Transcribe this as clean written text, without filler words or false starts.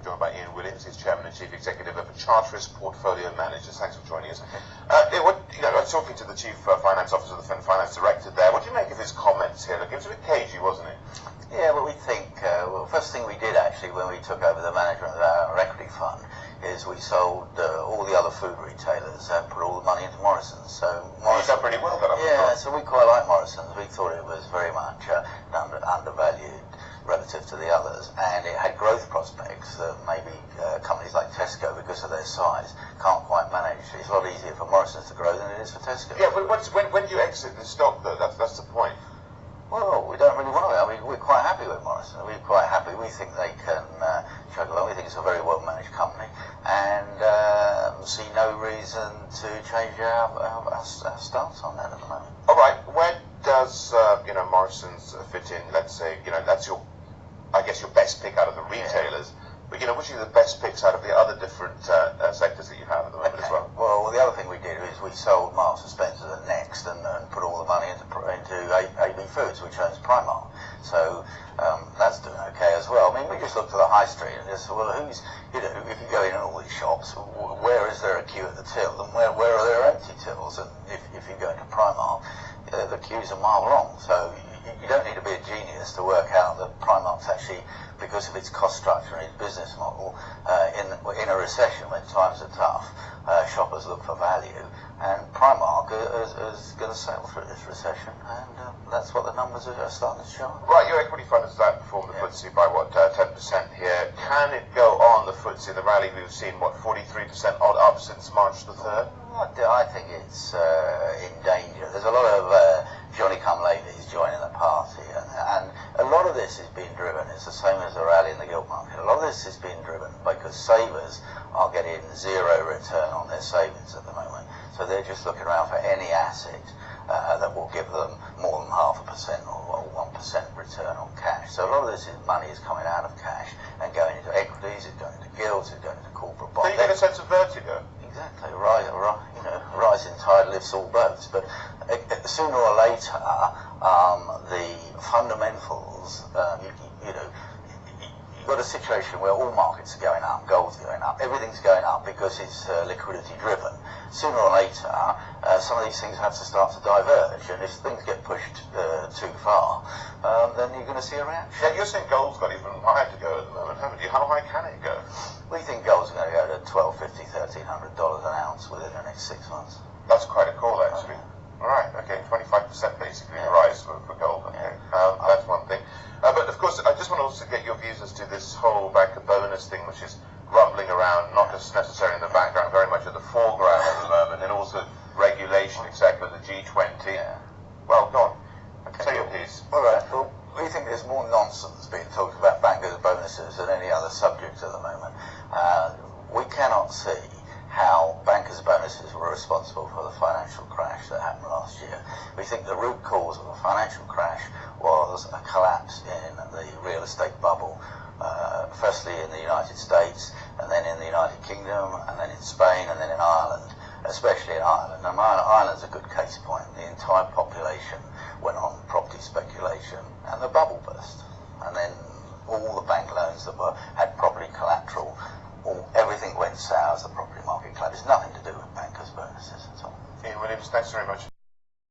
joined by Ian Williams, he's Chairman and Chief Executive of Charteris Portfolio Managers. Thanks for joining us. I was talking to the Chief Finance Officer, the Finance Director there. What do you make of his comments here? Look, it was a bit cagey, wasn't it? Yeah, well, we think, first thing we did actually when we took over the management of our equity fund is we sold all the other food retailers and put all the money into Morrison's. So Morrison's done pretty well, so we quite like Morrison's. We thought it was very much undervalued relative to the others, and it had growth prospects that maybe companies like Tesco, because of their size, can't quite manage. It's a lot easier for Morrison's to grow than it is for Tesco. Yeah, but when do you exit the stock, though? That's the point. Well, we don't really want to. I mean, we're quite happy with Morrison. We're quite happy. We think they can chug along. We think it's a very well-managed company, and see no reason to change our stance on that at the moment. All right. Where does Morrison's fit in? Let's say that's your best pick out of the retailers. Yeah. But which are the best picks out of the other different sectors that you have at the moment as well? Well, the other thing we did is we sold Marks and Spencer and Next and put all the money into AB Foods, which owns Primark. So that's doing okay as well. I mean, we just looked at the high street and just, well, if you go in all these shops, where is there a queue at the till, and where are there empty tills? And if you go into Primark, the queues are a mile long. So you don't need to be a genius to work out that Primark's actually, because of its cost structure and its business model, in a recession when times are tough, shoppers look for value, and Primark is going to sail through this recession, and that's what the numbers are starting to show. Right, your equity fund has outperformed the FTSE by what, 10% here. Can it go on, the FTSE, the rally we've seen, 43% odd up since March the 3rd? I think it's in danger. There's a lot of Johnny-come-latelys joining the party, and a lot of this is being driven, it's the same as the rally in the gilt market, a lot of this is being driven because savers are getting zero return on their savings at the moment. So they're just looking around for any asset that will give them more than 0.5% or 1% return on cash. So a lot of this money is coming out of cash and going into equities, it's going into gilts, it's going into corporate bonds. So you get a sense of vertigo? Exactly, rising tide lifts all boats. But sooner or later, the fundamentals, you've got a situation where all markets are going up, gold's going up, everything's going up because it's liquidity driven. Sooner or later, some of these things have to start to diverge, and if things get pushed too far, then you're going to see a reaction. Yeah, you're saying gold's got even higher to go at the moment, haven't you? How high can it go? We think gold's going to go to $1,250, $1,300 an ounce within the next 6 months. That's quite a call, actually. All right, okay, 25% basically rise for gold. Okay, that's one thing. But of course, I just want to also get your views as to this whole banker bonus thing, which is rumbling around, not as necessarily in the background, very much at the foreground at the moment, and also regulation, etc., the G20. Yeah. Well, go on. Okay. Say your piece. All right. Well, we think there's more nonsense being talked about bankers' bonuses than any other subject at the moment. We cannot see how bankers' bonuses were responsible for the financial crash that happened last year. We think the root cause of the financial crash was a collapse in the real estate bubble, firstly in the United States, and then in the United Kingdom, and then in Spain, and then in Ireland, especially in Ireland. And Ireland's a good case point. The entire population went on property speculation, and the bubble burst. And then all the bank loans that had